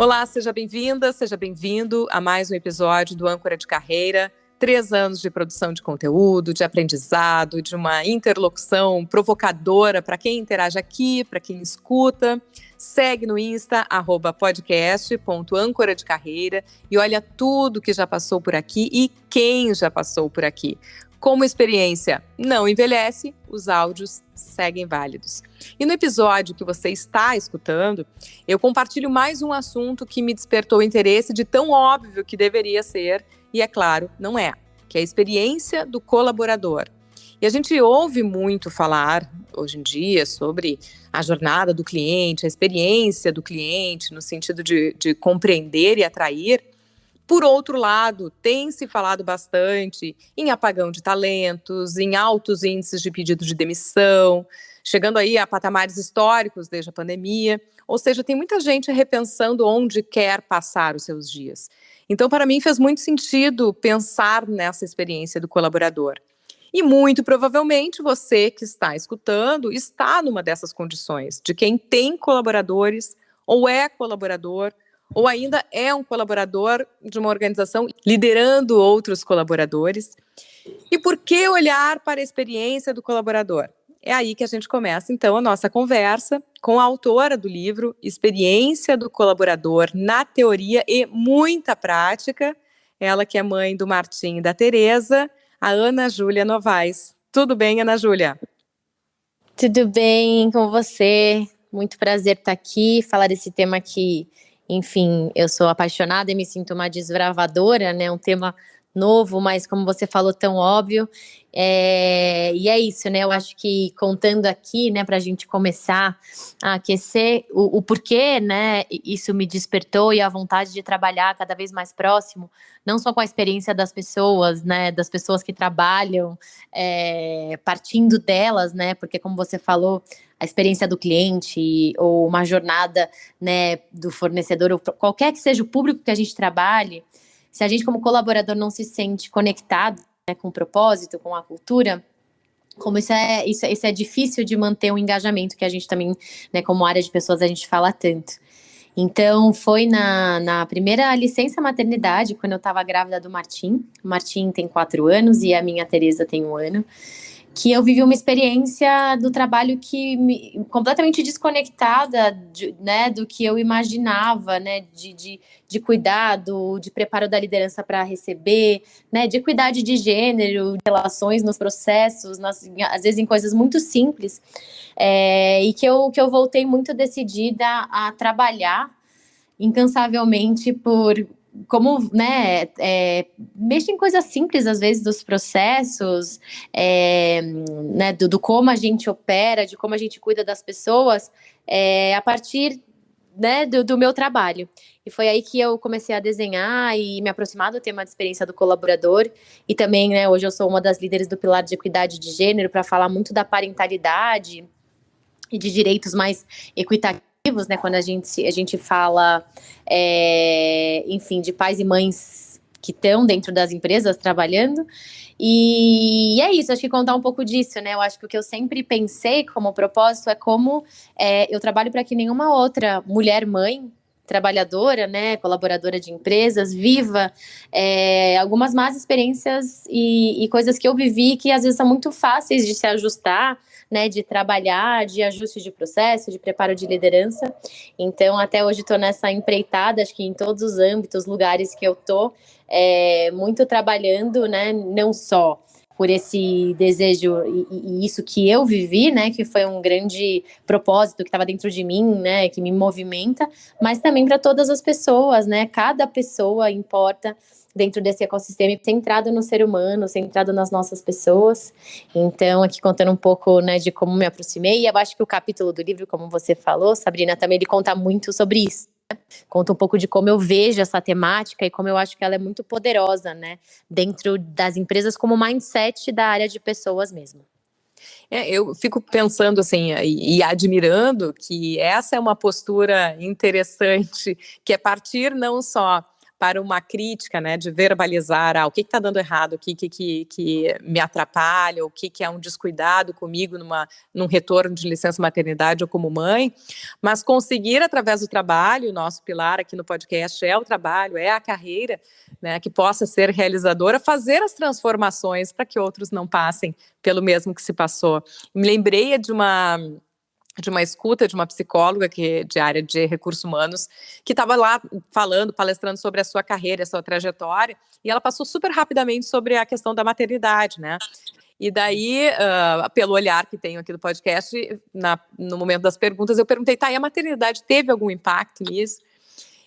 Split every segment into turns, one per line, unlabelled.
Olá, seja bem-vinda, seja bem-vindo a mais um episódio do Âncora de Carreira. 3 anos de produção de conteúdo, de aprendizado, de uma interlocução provocadora para quem interage aqui, para quem escuta. Segue no Insta, @podcast.âncora de carreira e olha tudo que já passou por aqui e quem já passou por aqui. Como experiência não envelhece, os áudios seguem válidos. E no episódio que você está escutando, eu compartilho mais um assunto que me despertou interesse de tão óbvio que deveria ser, e é claro, não é, que é a experiência do colaborador. E a gente ouve muito falar, hoje em dia, sobre a jornada do cliente, a experiência do cliente, no sentido de compreender e atrair. Por outro lado, tem se falado bastante em apagão de talentos, em altos índices de pedido de demissão, chegando aí a patamares históricos desde a pandemia. Ou seja, tem muita gente repensando onde quer passar os seus dias. Então, para mim, fez muito sentido pensar nessa experiência do colaborador. E muito provavelmente você que está escutando está numa dessas condições, de quem tem colaboradores ou é colaborador, ou ainda é um colaborador de uma organização liderando outros colaboradores. E por que olhar para a experiência do colaborador? É aí que a gente começa, então, a nossa conversa com a autora do livro Experiência do Colaborador na Teoria e Muita Prática, ela que é mãe do Martim e da Tereza, a Ana Júlia Novaes. Tudo bem, Ana Júlia?
Tudo bem com você? Muito prazer estar aqui, falar desse tema que, enfim, eu sou apaixonada e me sinto uma desbravadora, né? Um tema novo, mas como você falou, tão óbvio. E é isso, né? Eu acho que contando aqui, né, para a gente começar a aquecer o porquê, né? Isso me despertou e a vontade de trabalhar cada vez mais próximo, não só com a experiência das pessoas, né? Das pessoas que trabalham, partindo delas, né? Porque como você falou, a experiência do cliente ou uma jornada, né, do fornecedor, ou qualquer que seja o público que a gente trabalhe, se a gente como colaborador não se sente conectado, né, com o propósito, com a cultura, como isso é difícil de manter um engajamento que a gente também, né, como área de pessoas, a gente fala tanto. Então, foi na primeira licença maternidade, quando eu estava grávida do Martim. O Martim tem 4 anos e a minha Tereza tem 1 ano. Que eu vivi uma experiência do trabalho completamente desconectada né, do que eu imaginava, né, de cuidado, de preparo da liderança para receber, né, de equidade de gênero, de relações nos processos, às vezes em coisas muito simples, e que eu voltei muito decidida a trabalhar incansavelmente como, né, mexe em coisas simples, às vezes, dos processos, né, do como a gente opera, de como a gente cuida das pessoas, a partir, né, do meu trabalho. E foi aí que eu comecei a desenhar e me aproximar do tema de experiência do colaborador. E também, né, hoje eu sou uma das líderes do pilar de equidade de gênero, para falar muito da parentalidade e de direitos mais equitativos, né, quando a gente fala, enfim, de pais e mães que estão dentro das empresas trabalhando, e é isso, acho que contar um pouco disso, né, eu acho que o que eu sempre pensei como propósito é como eu trabalho para que nenhuma outra mulher mãe, trabalhadora, né, colaboradora de empresas, viva algumas más experiências e coisas que eu vivi que às vezes são muito fáceis de se ajustar, né, de trabalhar, de ajuste de processo, de preparo de liderança. Então, até hoje estou nessa empreitada, acho que em todos os âmbitos, lugares que eu estou, muito trabalhando, né, não só por esse desejo e isso que eu vivi, né, que foi um grande propósito que estava dentro de mim, né, que me movimenta, mas também para todas as pessoas, né, cada pessoa importa dentro desse ecossistema, centrado no ser humano, centrado nas nossas pessoas. Então, aqui contando um pouco, né, de como me aproximei, e eu acho que o capítulo do livro, como você falou, Sabrina, também ele conta muito sobre isso. Conta um pouco de como eu vejo essa temática e como eu acho que ela é muito poderosa, né, dentro das empresas como mindset da área de pessoas mesmo.
Eu fico pensando assim e admirando que essa é uma postura interessante, que é partir não só para uma crítica, né, de verbalizar o que está dando errado, o que me atrapalha, o que é um descuidado comigo num retorno de licença maternidade ou como mãe, mas conseguir através do trabalho, o nosso pilar aqui no podcast é o trabalho, é a carreira, né, que possa ser realizadora, fazer as transformações para que outros não passem pelo mesmo que se passou. Me lembrei de uma escuta de uma psicóloga de área de recursos humanos, que estava lá palestrando sobre a sua carreira, a sua trajetória, e ela passou super rapidamente sobre a questão da maternidade, né? E daí, pelo olhar que tenho aqui do podcast, no momento das perguntas, eu perguntei, e a maternidade teve algum impacto nisso?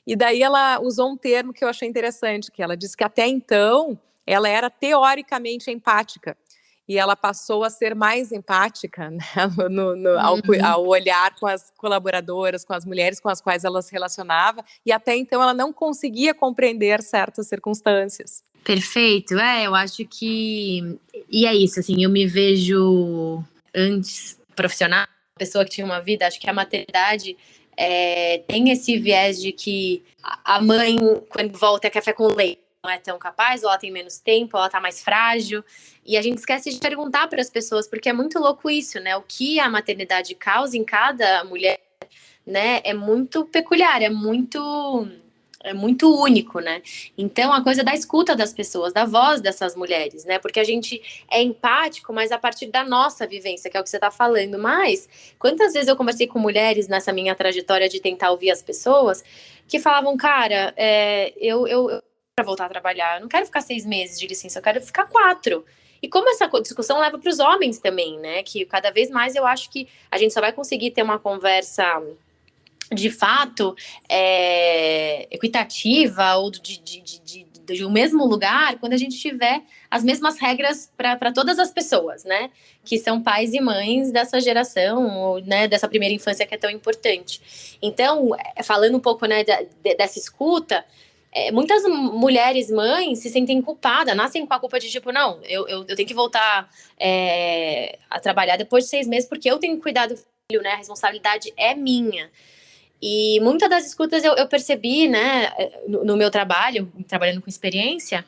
E daí ela usou um termo que eu achei interessante, que ela disse que até então ela era teoricamente empática, e ela passou a ser mais empática, né, ao olhar com as colaboradoras, com as mulheres com as quais ela se relacionava, e até então ela não conseguia compreender certas circunstâncias.
Perfeito, eu acho que... E é isso, assim, eu me vejo antes profissional, pessoa que tinha uma vida, acho que a maternidade tem esse viés de que a mãe, quando volta, é café com leite, não é tão capaz, ou ela tem menos tempo, ou ela tá mais frágil, e a gente esquece de perguntar para as pessoas, porque é muito louco isso, né? O que a maternidade causa em cada mulher, né, é muito peculiar, é muito único, né? Então, a coisa da escuta das pessoas, da voz dessas mulheres, né? Porque a gente é empático, mas a partir da nossa vivência, que é o que você tá falando. Mas, quantas vezes eu conversei com mulheres nessa minha trajetória de tentar ouvir as pessoas, que falavam, cara, eu para voltar a trabalhar, eu não quero ficar 6 meses de licença, eu quero ficar 4. E como essa discussão leva para os homens também, né? Que cada vez mais eu acho que a gente só vai conseguir ter uma conversa de fato equitativa ou de um mesmo lugar quando a gente tiver as mesmas regras para todas as pessoas, né? Que são pais e mães dessa geração, ou, né, dessa primeira infância que é tão importante. Então, falando um pouco, né, dessa escuta, muitas mulheres mães se sentem culpadas, nascem com a culpa de tipo, não, eu tenho que voltar a trabalhar depois de 6 meses porque eu tenho que cuidar do filho, né? A responsabilidade é minha. E muitas das escutas eu percebi, né, no meu trabalho, trabalhando com experiência,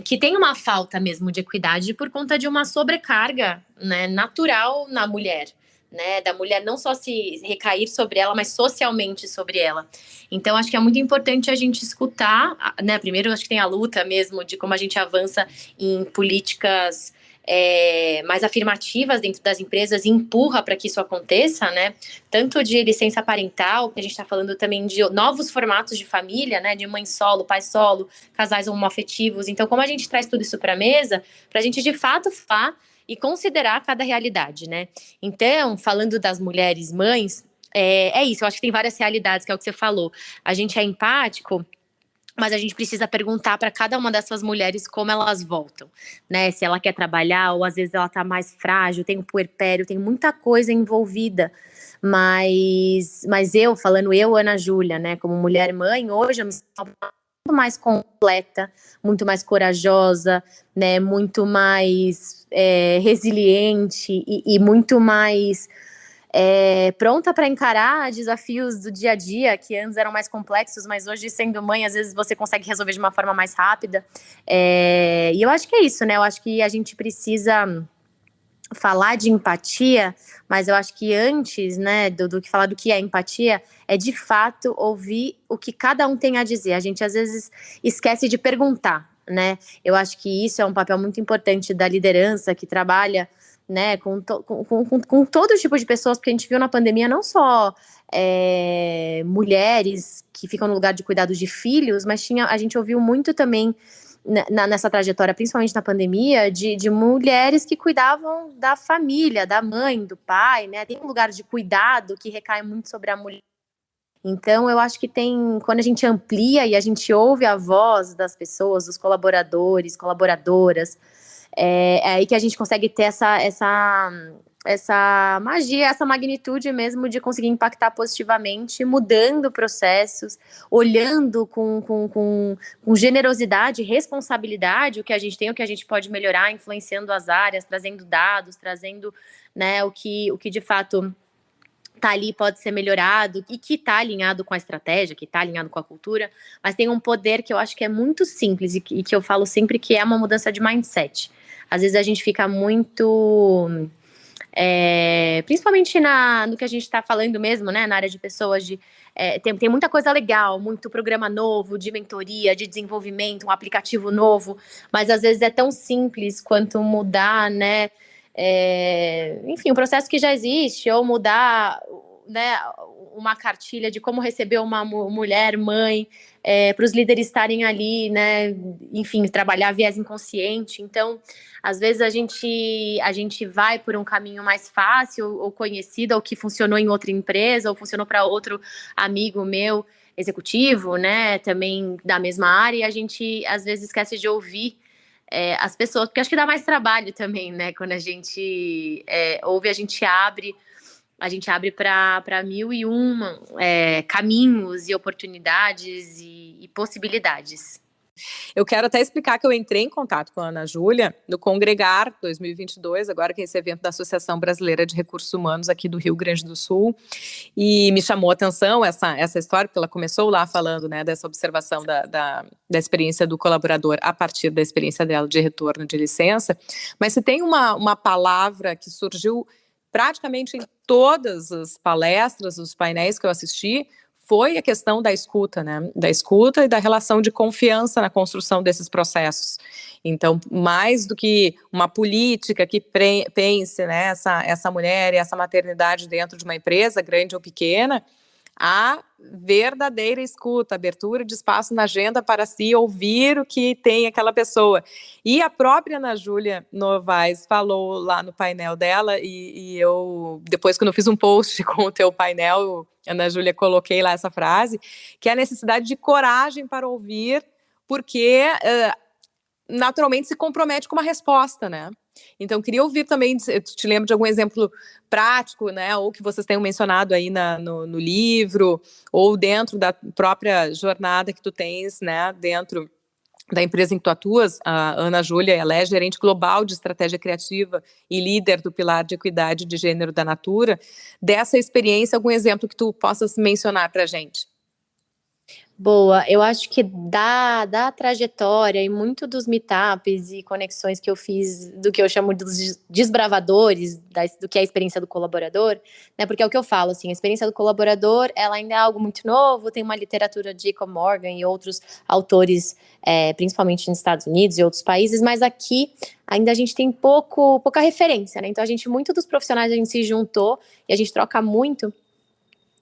que tem uma falta mesmo de equidade por conta de uma sobrecarga, né, natural na mulher, né, da mulher não só se recair sobre ela, mas socialmente sobre ela. Então, acho que é muito importante a gente escutar, né, primeiro acho que tem a luta mesmo de como a gente avança em políticas mais afirmativas dentro das empresas e empurra para que isso aconteça, né? Tanto de licença parental, que a gente está falando também de novos formatos de família, né? De mãe solo, pai solo, casais homoafetivos. Então, como a gente traz tudo isso para a mesa, para a gente de fato falar e considerar cada realidade, né? Então, falando das mulheres mães, é isso. Eu acho que tem várias realidades, que é o que você falou. A gente é empático, mas a gente precisa perguntar para cada uma dessas mulheres como elas voltam, né? Se ela quer trabalhar, ou às vezes ela tá mais frágil, tem um puerpério, tem muita coisa envolvida. Mas eu, Ana Júlia, né, como mulher mãe, hoje eu me sinto muito mais completa, muito mais corajosa, né, muito mais resiliente e muito mais pronta para encarar desafios do dia a dia, que antes eram mais complexos, mas hoje, sendo mãe, às vezes você consegue resolver de uma forma mais rápida. E eu acho que é isso, né? Eu acho que a gente precisa falar de empatia, mas eu acho que antes, né, do que falar do que é empatia, é de fato ouvir o que cada um tem a dizer. A gente às vezes esquece de perguntar, né? Eu acho que isso é um papel muito importante da liderança que trabalha, né, com todo tipo de pessoas, porque a gente viu na pandemia não só mulheres que ficam no lugar de cuidados de filhos, mas a gente ouviu muito também nessa trajetória, principalmente na pandemia, de mulheres que cuidavam da família, da mãe, do pai, né? Tem um lugar de cuidado que recai muito sobre a mulher. Então, eu acho que quando a gente amplia e a gente ouve a voz das pessoas, dos colaboradores, colaboradoras, é aí que a gente consegue ter essa magia, essa magnitude mesmo de conseguir impactar positivamente, mudando processos, olhando com generosidade, responsabilidade o que a gente tem, o que a gente pode melhorar, influenciando as áreas, trazendo dados, trazendo, né, o que de fato tá ali, pode ser melhorado, e que tá alinhado com a estratégia, que tá alinhado com a cultura, mas tem um poder que eu acho que é muito simples e que eu falo sempre que é uma mudança de mindset. Às vezes a gente fica muito... principalmente no que a gente está falando mesmo, né, na área de pessoas, tem muita coisa legal, muito programa novo, de mentoria, de desenvolvimento, um aplicativo novo, mas às vezes é tão simples quanto mudar, né, enfim, um processo que já existe, ou mudar, né, uma cartilha de como receber uma mulher, mãe, para os líderes estarem ali, né, enfim, trabalhar viés inconsciente. Então, às vezes a gente vai por um caminho mais fácil ou conhecido, ou que funcionou em outra empresa, ou funcionou para outro amigo meu, executivo, né, também da mesma área, e a gente às vezes esquece de ouvir as pessoas, porque acho que dá mais trabalho também, né, quando a gente ouve, a gente abre para mil e caminhos e oportunidades e possibilidades.
Eu quero até explicar que eu entrei em contato com a Ana Júlia no Congregar 2022, agora que é esse evento da Associação Brasileira de Recursos Humanos aqui do Rio Grande do Sul, e me chamou a atenção essa história, porque ela começou lá falando, né, dessa observação da experiência do colaborador a partir da experiência dela de retorno de licença, mas se tem uma palavra que surgiu praticamente em todas as palestras, os painéis que eu assisti, foi a questão da escuta, né? Da escuta e da relação de confiança na construção desses processos. Então, mais do que uma política que pense, né, essa mulher e essa maternidade dentro de uma empresa, grande ou pequena, a verdadeira escuta, abertura de espaço na agenda para se ouvir o que tem aquela pessoa. E a própria Ana Júlia Novaes falou lá no painel dela, e eu, depois quando eu fiz um post com o teu painel, Ana Júlia, coloquei lá essa frase, que é a necessidade de coragem para ouvir, porque naturalmente se compromete com uma resposta, né? Então, queria ouvir também, te lembro de algum exemplo prático, né, ou que vocês tenham mencionado aí no livro, ou dentro da própria jornada que tu tens, né, dentro da empresa em que tu atuas. A Ana Júlia, ela é gerente global de estratégia criativa e líder do pilar de equidade de gênero da Natura. Dessa experiência, algum exemplo que tu possas mencionar para a gente?
Boa, eu acho que da trajetória e muito dos meetups e conexões que eu fiz do que eu chamo dos desbravadores, do que é a experiência do colaborador, né? Porque é o que eu falo, assim, a experiência do colaborador, ela ainda é algo muito novo, tem uma literatura de Jacob Morgan e outros autores, principalmente nos Estados Unidos e outros países, mas aqui ainda a gente tem pouca referência, né? Então muito dos profissionais a gente se juntou e a gente troca muito.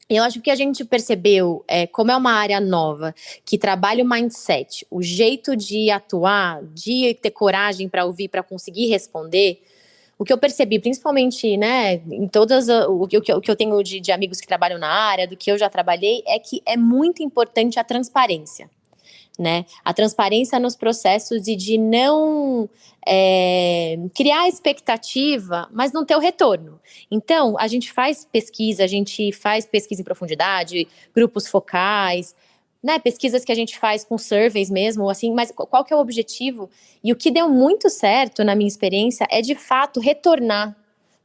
Eu acho que a gente percebeu, como é uma área nova, que trabalha o mindset, o jeito de atuar, de ter coragem para ouvir, para conseguir responder. O que eu percebi, principalmente, né, em todas o que eu tenho de amigos que trabalham na área, do que eu já trabalhei, é que é muito importante a transparência. Né? A transparência nos processos e de não criar expectativa, mas não ter o retorno. Então, a gente faz pesquisa em profundidade, grupos focais, né? Pesquisas que a gente faz com surveys mesmo, assim, mas qual que é o objetivo? E o que deu muito certo, na minha experiência, é de fato retornar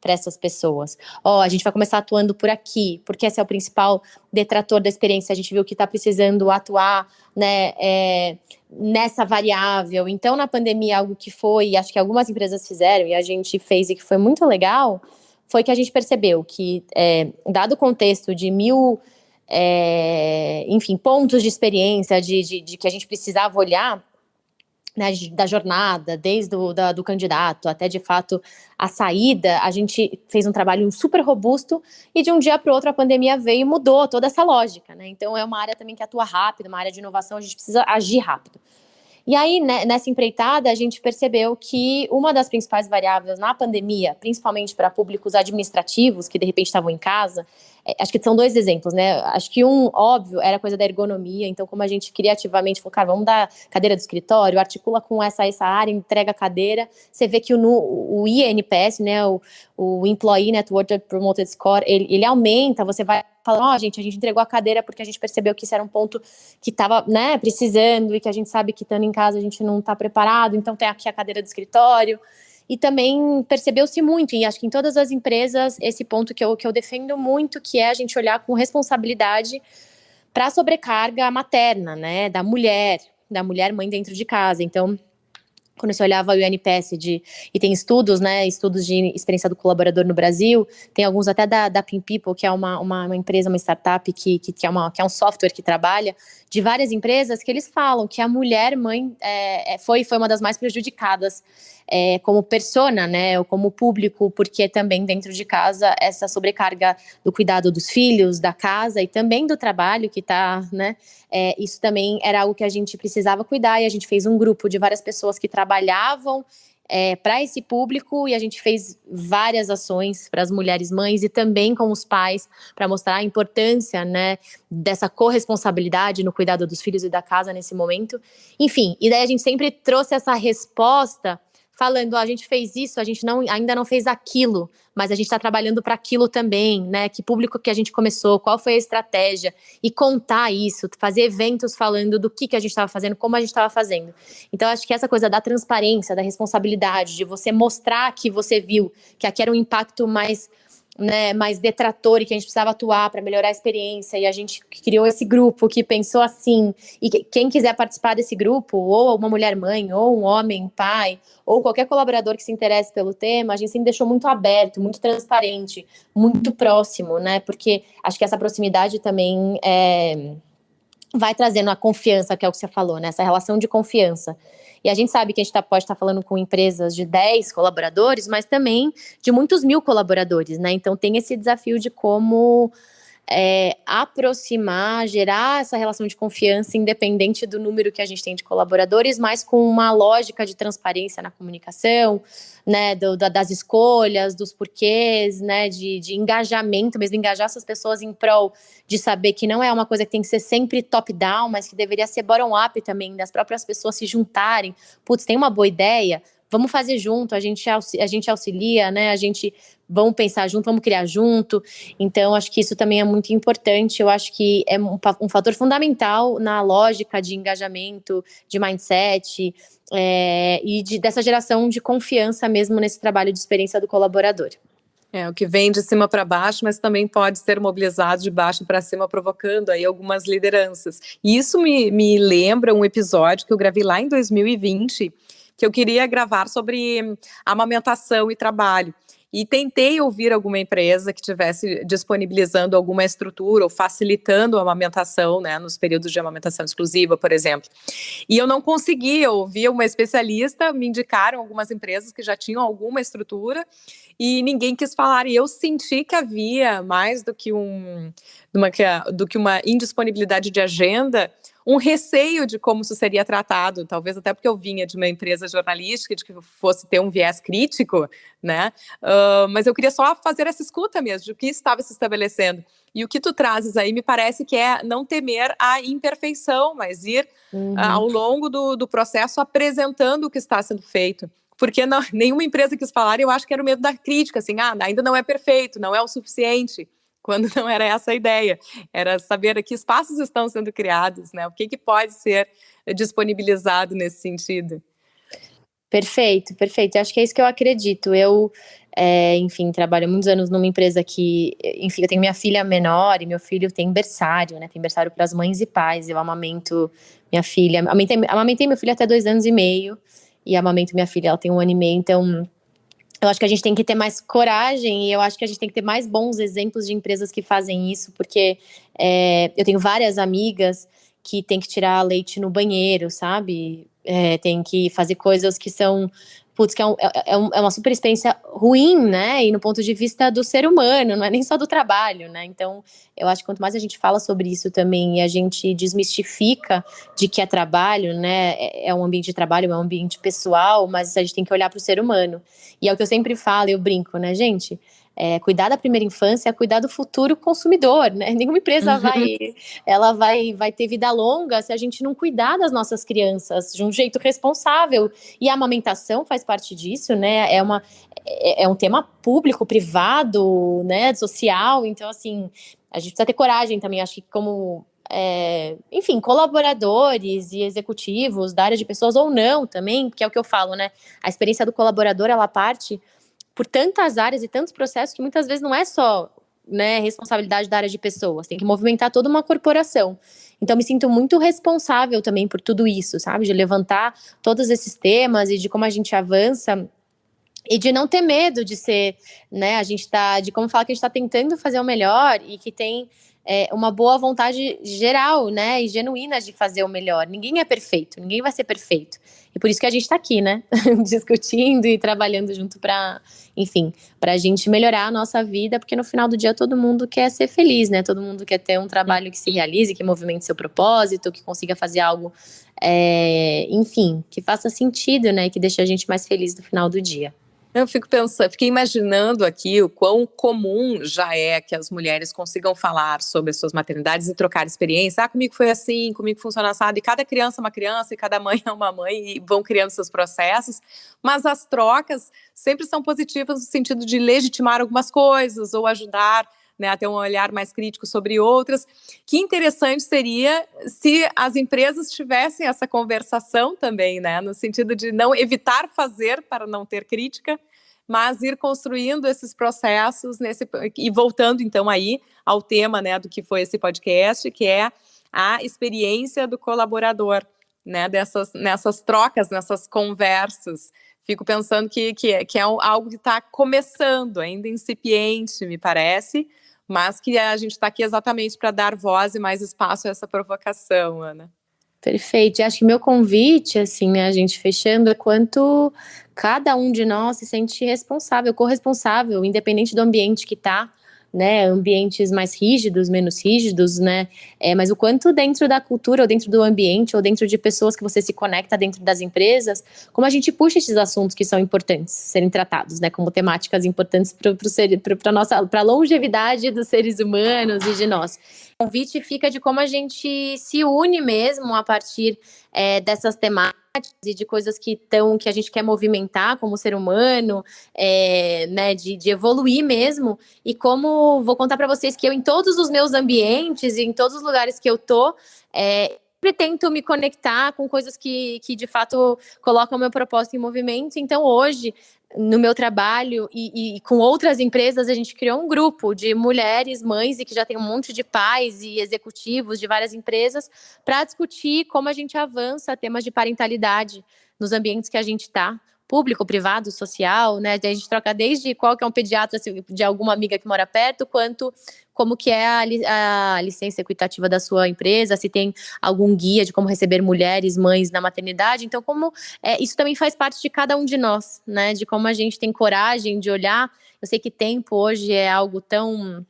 para essas pessoas. A gente vai começar atuando por aqui, porque esse é o principal detrator da experiência. A gente viu que está precisando atuar, né, nessa variável. Então, na pandemia, algo que acho que algumas empresas fizeram e a gente fez e que foi muito legal, foi que a gente percebeu que, dado o contexto de enfim, pontos de experiência, de que a gente precisava olhar, né, da jornada, desde do candidato até, de fato, a saída, a gente fez um trabalho super robusto e de um dia para o outro a pandemia veio e mudou toda essa lógica, né? Então é uma área também que atua rápido, uma área de inovação, a gente precisa agir rápido. E aí, né, nessa empreitada, a gente percebeu que uma das principais variáveis na pandemia, principalmente para públicos administrativos que de repente estavam em casa, acho que são dois exemplos, né? Acho que um, óbvio, era a coisa da ergonomia. Então, como a gente criativamente falou, cara, vamos dar cadeira do escritório, articula com essa área, entrega a cadeira. Você vê que o INPS, né, o Employee Network Promoted Score, ele aumenta, você vai falando, gente, a gente entregou a cadeira porque a gente percebeu que isso era um ponto que estava, né, precisando e que a gente sabe que estando em casa a gente não está preparado, então tem aqui a cadeira do escritório. e também percebeu-se muito, e acho que em todas as empresas, esse ponto que eu defendo muito, que é a gente olhar com responsabilidade para a sobrecarga materna, né, da mulher mãe dentro de casa. Então, quando você olhava o UNPS e tem estudos, né, estudos de experiência do colaborador no Brasil, tem alguns até da Pin People, que é uma empresa, uma startup que é um software que trabalha, de várias empresas, que eles falam que a mulher mãe foi uma das mais prejudicadas como persona, né, ou como público, porque também dentro de casa essa sobrecarga do cuidado dos filhos, da casa e também do trabalho que está, né, isso também era algo que a gente precisava cuidar, e a gente fez um grupo de várias pessoas que trabalhavam para esse público, e a gente fez várias ações para as mulheres mães e também com os pais, para mostrar a importância, né, dessa corresponsabilidade no cuidado dos filhos e da casa nesse momento. Enfim, e daí a gente sempre trouxe essa resposta falando, a gente fez isso, a gente ainda não fez aquilo, mas a gente está trabalhando para aquilo também, né? Que público que a gente começou, qual foi a estratégia, e contar isso, fazer eventos falando do que a gente estava fazendo, como a gente estava fazendo. Então, acho que essa coisa da transparência, da responsabilidade, de você mostrar que você viu que aqui era um impacto mais, né, mais detrator e que a gente precisava atuar para melhorar a experiência, e a gente criou esse grupo que pensou assim, e quem quiser participar desse grupo, ou uma mulher mãe, ou um homem pai, ou qualquer colaborador que se interesse pelo tema, a gente sempre deixou muito aberto, muito transparente, muito próximo, né, porque acho que essa proximidade também vai trazendo a confiança, que é o que você falou, né, essa relação de confiança. E a gente sabe que a gente pode estar falando com empresas de 10 colaboradores, mas também de muitos mil colaboradores, né? Então tem esse desafio de como aproximar, gerar essa relação de confiança, independente do número que a gente tem de colaboradores, mas com uma lógica de transparência na comunicação, né, das escolhas, dos porquês, né, de engajamento, mesmo engajar essas pessoas em prol de saber que não é uma coisa que tem que ser sempre top-down, mas que deveria ser bottom-up também, das próprias pessoas se juntarem. Putz, tem uma boa ideia? Vamos fazer junto, a gente auxilia, né? Vamos pensar junto, vamos criar junto. Então, acho que isso também é muito importante. Eu acho que é um fator fundamental na lógica de engajamento, de mindset, dessa geração de confiança mesmo nesse trabalho de experiência do colaborador.
O que vem de cima para baixo, mas também pode ser mobilizado de baixo para cima, provocando aí algumas lideranças. E isso me lembra um episódio que eu gravei lá em 2020, que eu queria gravar sobre amamentação e trabalho. E tentei ouvir alguma empresa que estivesse disponibilizando alguma estrutura ou facilitando a amamentação, né, nos períodos de amamentação exclusiva, por exemplo. E eu não consegui, eu ouvi uma especialista, me indicaram algumas empresas que já tinham alguma estrutura e ninguém quis falar. E eu senti que havia mais do que uma indisponibilidade de agenda, um receio de como isso seria tratado, talvez até porque eu vinha de uma empresa jornalística, de que fosse ter um viés crítico, né? Mas eu queria só fazer essa escuta mesmo, de o que estava se estabelecendo. E o que tu trazes aí me parece que é não temer a imperfeição, mas ir ao longo do processo apresentando o que está sendo feito. Porque nenhuma empresa quis falar, e eu acho que era o medo da crítica, assim, ainda não é perfeito, não é o suficiente. Quando não era essa a ideia, era saber a que espaços estão sendo criados, né? O que pode ser disponibilizado nesse sentido.
Perfeito, perfeito. Acho que é isso que eu acredito. Eu, enfim, trabalho há muitos anos numa empresa que, enfim, eu tenho minha filha menor e meu filho tem berçário, né? Tem berçário para as mães e pais. Eu amamento minha filha, amamentei meu filho até 2 anos e meio e amamento minha filha, ela tem 1 ano e meio, então eu acho que a gente tem que ter mais coragem e eu acho que a gente tem que ter mais bons exemplos de empresas que fazem isso, porque eu tenho várias amigas que tem que tirar leite no banheiro, sabe? Tem que fazer coisas que são, putz, que é uma super experiência ruim, né? E no ponto de vista do ser humano, não é nem só do trabalho, né? Então, eu acho que quanto mais a gente fala sobre isso também e a gente desmistifica de que é trabalho, né? É um ambiente de trabalho, é um ambiente pessoal, mas a gente tem que olhar para o ser humano. E é o que eu sempre falo, eu brinco, né, gente? Cuidar da primeira infância é cuidar do futuro consumidor, né? Nenhuma empresa vai ter vida longa se a gente não cuidar das nossas crianças de um jeito responsável. E a amamentação faz parte disso, né? É um tema público, privado, né? Social. Então, assim, a gente precisa ter coragem também. Acho que como enfim, colaboradores e executivos da área de pessoas ou não também, que é o que eu falo, né? A experiência do colaborador, ela parte por tantas áreas e tantos processos que muitas vezes não é só, né, responsabilidade da área de pessoas, tem que movimentar toda uma corporação. Então, me sinto muito responsável também por tudo isso, sabe? De levantar todos esses temas e de como a gente avança e de não ter medo de ser, né? De como falar que a gente está tentando fazer o melhor e que tem uma boa vontade geral, né? E genuína de fazer o melhor. Ninguém é perfeito, ninguém vai ser perfeito. E por isso que a gente está aqui, né? Discutindo e trabalhando junto para, enfim, para a gente melhorar a nossa vida, porque no final do dia todo mundo quer ser feliz, né? Todo mundo quer ter um trabalho que se realize, que movimente seu propósito, que consiga fazer algo, enfim, que faça sentido, né? Que deixe a gente mais feliz no final do dia.
Eu fiquei imaginando aqui o quão comum já é que as mulheres consigam falar sobre as suas maternidades e trocar experiência. Comigo foi assim, comigo funciona assado. E cada criança é uma criança, e cada mãe é uma mãe, e vão criando seus processos. Mas as trocas sempre são positivas no sentido de legitimar algumas coisas ou ajudar, né, a ter um olhar mais crítico sobre outras. Que interessante seria se as empresas tivessem essa conversação também, né, no sentido de não evitar fazer para não ter crítica, mas ir construindo esses processos e voltando então aí ao tema, né, do que foi esse podcast, que é a experiência do colaborador, né, nessas trocas, nessas conversas. Fico pensando que é algo que está começando, ainda incipiente, me parece, mas que a gente está aqui exatamente para dar voz e mais espaço a essa provocação, Ana.
Perfeito. E acho que meu convite, assim, né, a gente fechando, é quanto cada um de nós se sente responsável, corresponsável, independente do ambiente que está, né, ambientes mais rígidos, menos rígidos, né, mas o quanto dentro da cultura, ou dentro do ambiente, ou dentro de pessoas que você se conecta dentro das empresas, como a gente puxa esses assuntos que são importantes serem tratados, né, como temáticas importantes para a longevidade dos seres humanos e de nós. O convite fica de como a gente se une mesmo a partir dessas temáticas e de coisas que a gente quer movimentar como ser humano, né, de evoluir mesmo, e como vou contar para vocês que eu, em todos os meus ambientes e em todos os lugares que eu tô, sempre tento me conectar com coisas que de fato colocam o meu propósito em movimento. Então hoje, no meu trabalho e com outras empresas, a gente criou um grupo de mulheres, mães, e que já tem um monte de pais e executivos de várias empresas, para discutir como a gente avança temas de parentalidade nos ambientes que a gente está, público, privado, social, né? A gente troca desde qual que é um pediatra de alguma amiga que mora perto, quanto como que é a licença equitativa da sua empresa, se tem algum guia de como receber mulheres, mães na maternidade. Então, como isso também faz parte de cada um de nós, né? De como a gente tem coragem de olhar. Eu sei que tempo hoje é algo tão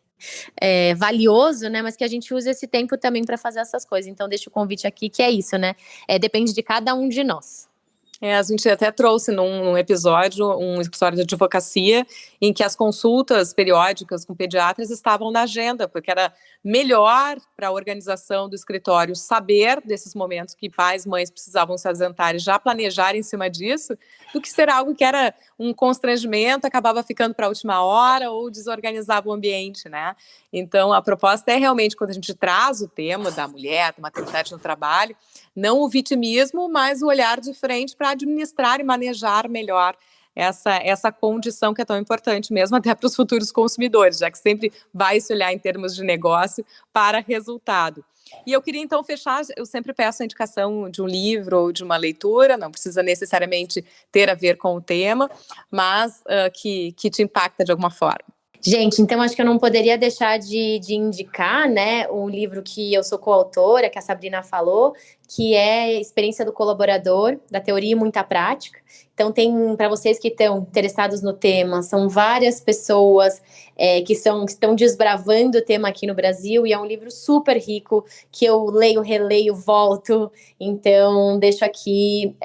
valioso, né? Mas que a gente usa esse tempo também para fazer essas coisas. Então, deixo o convite aqui, que é isso, né? Depende de cada um de nós.
A gente até trouxe num episódio, um episódio de advocacia, em que as consultas periódicas com pediatras estavam na agenda, porque era melhor para a organização do escritório saber desses momentos que pais, mães precisavam se ausentar e já planejar em cima disso, do que ser algo que era um constrangimento, acabava ficando para a última hora ou desorganizava o ambiente, né? Então, a proposta é realmente, quando a gente traz o tema da mulher, da maternidade no trabalho, não o vitimismo, mas o olhar de frente para administrar e manejar melhor essa condição que é tão importante mesmo até para os futuros consumidores, já que sempre vai se olhar em termos de negócio para resultado. E eu queria então fechar, eu sempre peço a indicação de um livro ou de uma leitura, não precisa necessariamente ter a ver com o tema, mas que te impacta de alguma forma.
Gente, então acho que eu não poderia deixar de indicar, né, um livro que eu sou coautora, que a Sabrina falou, que é Experiência do Colaborador, da Teoria e Muita Prática. Então tem, para vocês que estão interessados no tema, são várias pessoas que estão desbravando o tema aqui no Brasil, e é um livro super rico, que eu leio, releio, volto. Então deixo aqui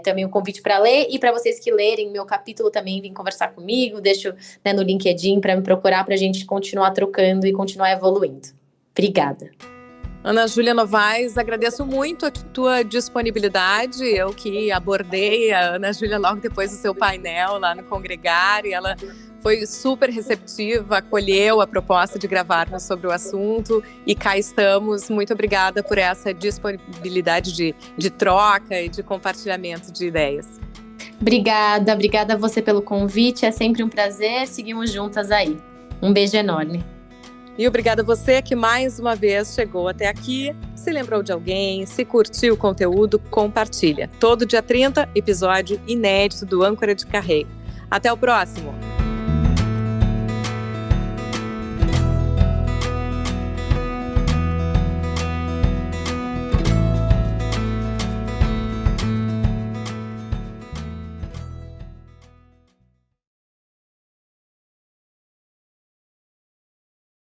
também um convite para ler, e para vocês que lerem meu capítulo também, vêm conversar comigo, deixo, né, no LinkedIn para me procurar, para a gente continuar trocando e continuar evoluindo. Obrigada.
Ana Júlia Novaes, agradeço muito a tua disponibilidade. Eu que abordei a Ana Júlia logo depois do seu painel lá no Congregar, e ela foi super receptiva, acolheu a proposta de gravarmos sobre o assunto e cá estamos. Muito obrigada por essa disponibilidade de troca e de compartilhamento de ideias.
Obrigada a você pelo convite, é sempre um prazer, seguimos juntas aí. Um beijo enorme.
E obrigada a você que mais uma vez chegou até aqui, se lembrou de alguém, se curtiu o conteúdo, compartilha. Todo dia 30, episódio inédito do Âncora de Carreira. Até o próximo!